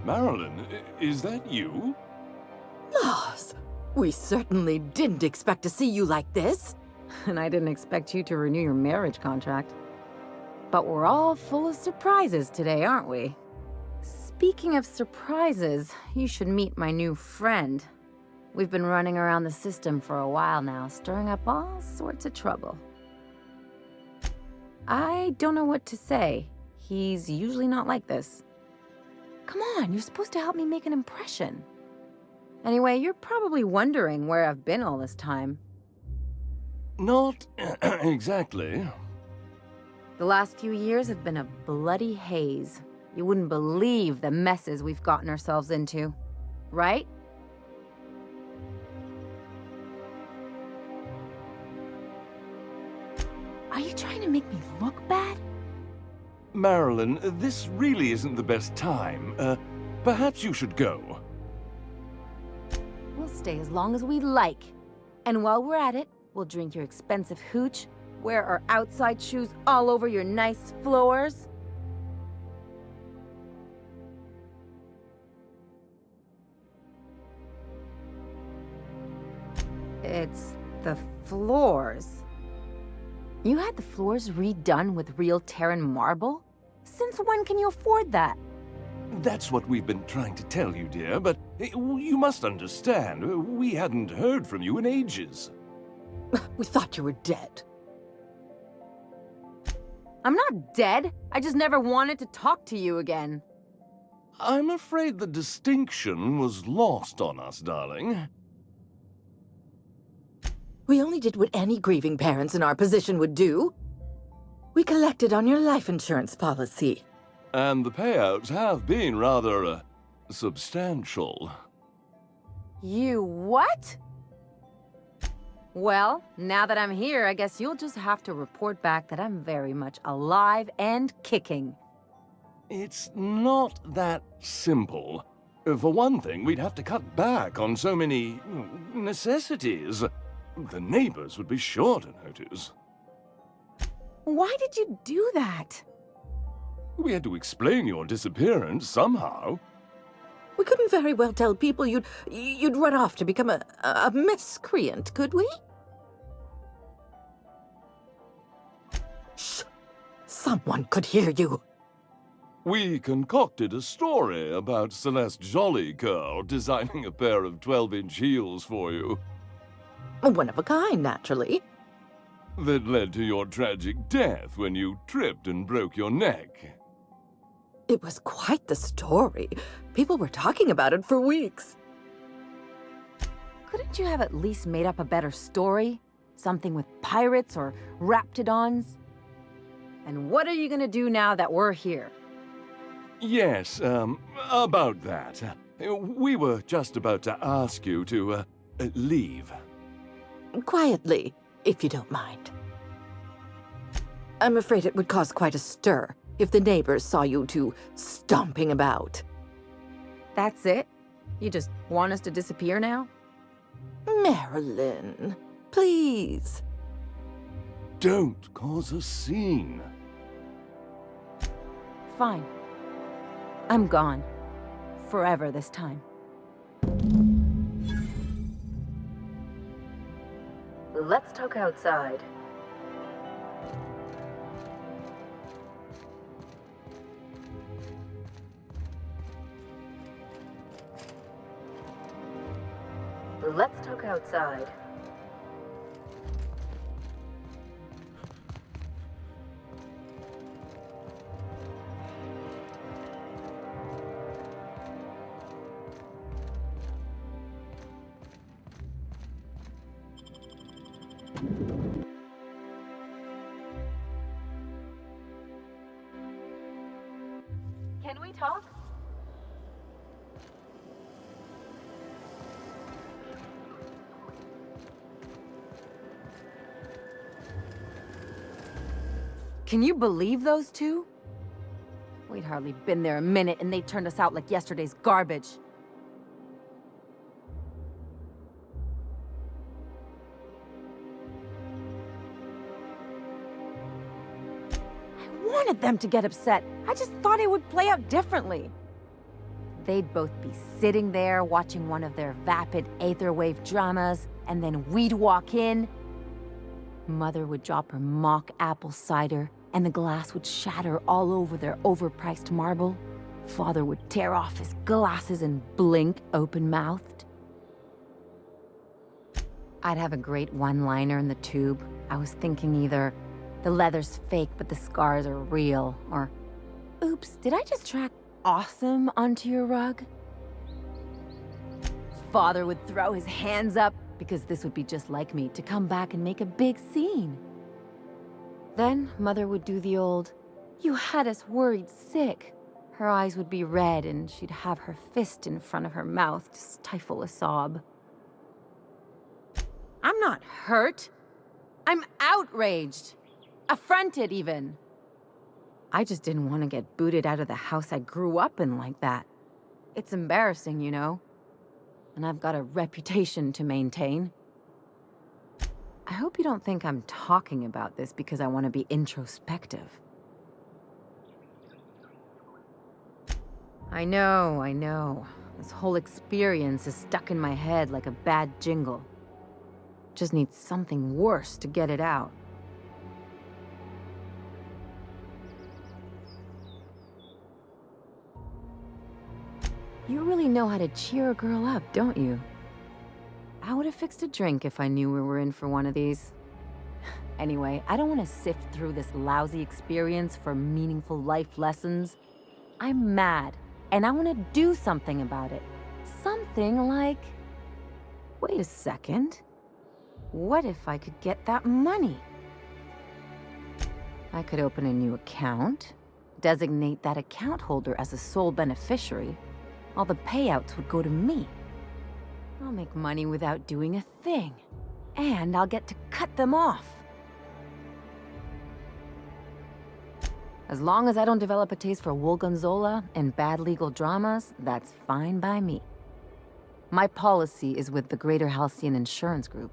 Marilyn, is that you? Laws, we certainly didn't expect to see you like this. And I didn't expect you to renew your marriage contract. But we're all full of surprises today, aren't we? Speaking of surprises, you should meet my new friend. We've been running around the system for a while now, stirring up all sorts of trouble. I don't know what to say. He's usually not like this. Come on, you're supposed to help me make an impression. Anyway, you're probably wondering where I've been all this time. Not exactly. The last few years have been a bloody haze. You wouldn't believe the messes we've gotten ourselves into, right? Are you trying to make me look bad? Marilyn, this really isn't the best time. Perhaps you should go. We'll stay as long as we like. And while we're at it, we'll drink your expensive hooch, wear our outside shoes all over your nice floors. It's the floors. You had the floors redone with real Terran marble? Since when can you afford that? That's what we've been trying to tell you, dear, but you must understand, we hadn't heard from you in ages. We thought you were dead. I'm not dead. I just never wanted to talk to you again. I'm afraid the distinction was lost on us, darling. We only did what any grieving parents in our position would do. We collected on your life insurance policy. And the payouts have been rather, substantial. You what? Well, now that I'm here, I guess you'll just have to report back that I'm very much alive and kicking. It's not that simple. For one thing, we'd have to cut back on so many necessities. The neighbors would be sure to notice. Why did you do that? We had to explain your disappearance somehow. We couldn't very well tell people you'd run off to become a miscreant, could we? Shh! Someone could hear you. We concocted a story about Celeste Jollycurl designing a pair of 12-inch heels for you. One of a kind, naturally. That led to your tragic death when you tripped and broke your neck. It was quite the story. People were talking about it for weeks. Couldn't you have at least made up a better story? Something with pirates or raptidons? And what are you gonna do now that we're here? Yes, about that. We were just about to ask you to, leave. Quietly, if you don't mind. I'm afraid it would cause quite a stir if the neighbors saw you two stomping about. That's it? You just want us to disappear now? Marilyn, please. Don't cause a scene. Fine. I'm gone. Forever this time. Let's talk outside. Let's talk outside. Can we talk? Can you believe those two? We'd hardly been there a minute and they turned us out like yesterday's garbage. I wanted them to get upset. I just thought it would play out differently. They'd both be sitting there watching one of their vapid aetherwave dramas, and then we'd walk in. Mother would drop her mock apple cider, and the glass would shatter all over their overpriced marble. Father would tear off his glasses and blink open-mouthed. I'd have a great one-liner in the tube. I was thinking either, the leather's fake but the scars are real, or, oops, did I just track awesome onto your rug? Father would throw his hands up, because this would be just like me, to come back and make a big scene. Then Mother would do the old, "You had us worried sick." Her eyes would be red and she'd have her fist in front of her mouth to stifle a sob. I'm not hurt. I'm outraged. Affronted, even. I just didn't want to get booted out of the house I grew up in like that. It's embarrassing, you know. And I've got a reputation to maintain. I hope you don't think I'm talking about this because I want to be introspective. I know. This whole experience is stuck in my head like a bad jingle. Just need something worse to get it out. You really know how to cheer a girl up, don't you? I would have fixed a drink if I knew we were in for one of these. Anyway, I don't want to sift through this lousy experience for meaningful life lessons. I'm mad, and I want to do something about it. Something like... Wait a second. What if I could get that money? I could open a new account, designate that account holder as a sole beneficiary. All the payouts would go to me. I'll make money without doing a thing. And I'll get to cut them off. As long as I don't develop a taste for Wolgonzola and bad legal dramas, that's fine by me. My policy is with the Greater Halcyon Insurance Group.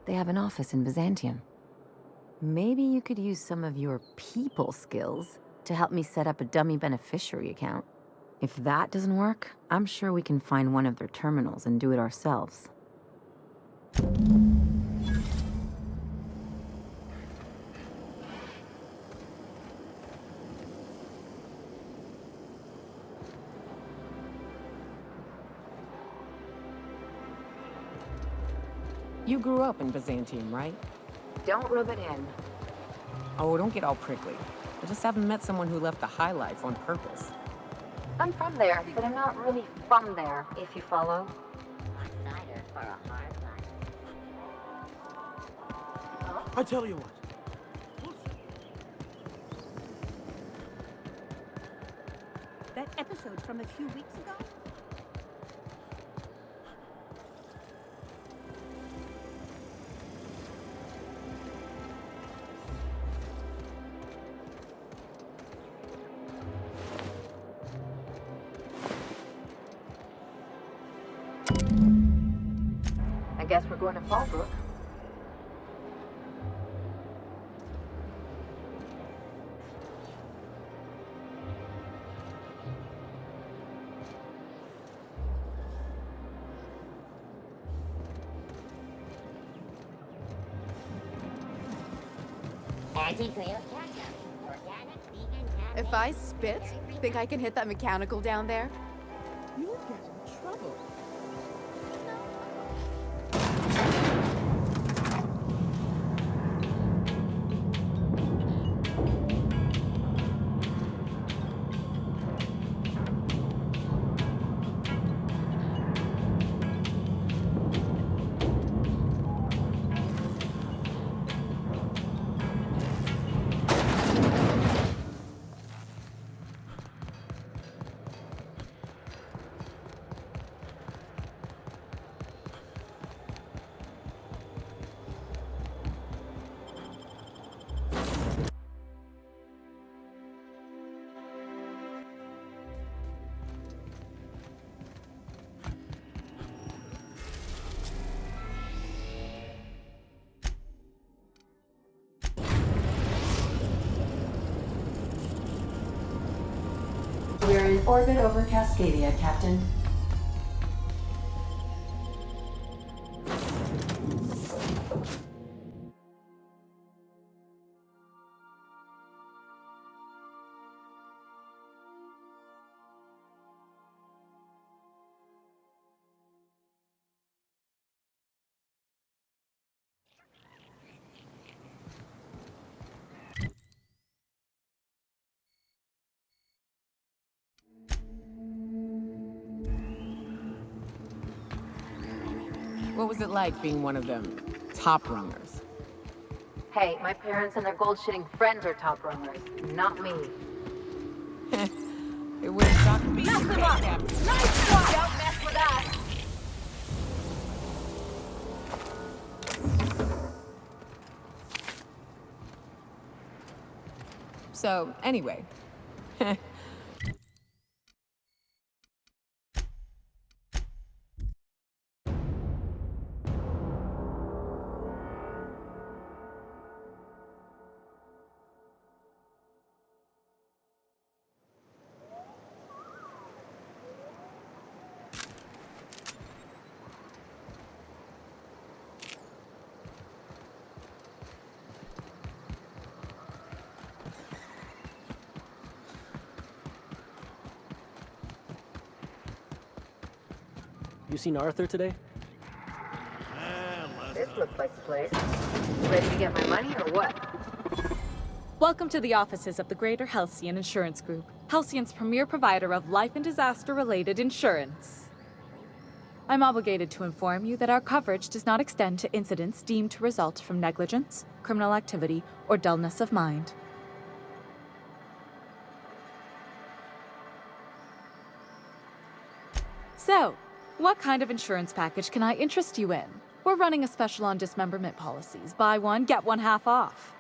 They have an office in Byzantium. Maybe you could use some of your people skills to help me set up a dummy beneficiary account. If that doesn't work, I'm sure we can find one of their terminals and do it ourselves. You grew up in Byzantium, right? Don't rub it in. Oh, don't get all prickly. I just haven't met someone who left the high life on purpose. I'm from there, but I'm not really from there, if you follow. I tell you what. That episode from a few weeks ago? I guess we're going to Fallbrook. If I spit, think I can hit that mechanical down there? You'll get in trouble. In orbit over Cascadia, Captain. What was it like being one of them top runners? Hey, my parents and their gold-shitting friends are top runners, not me. It wouldn't shock me. Mess them up! Nice one! Don't mess with us! So, anyway. You seen Arthur today? This looks like the place. Ready to get my money or what? Welcome to the offices of the Greater Halcyon Insurance Group, Halcyon's premier provider of life and disaster-related insurance. I'm obligated to inform you that our coverage does not extend to incidents deemed to result from negligence, criminal activity, or dullness of mind. So, what kind of insurance package can I interest you in? We're running a special on dismemberment policies. Buy one, get one half off.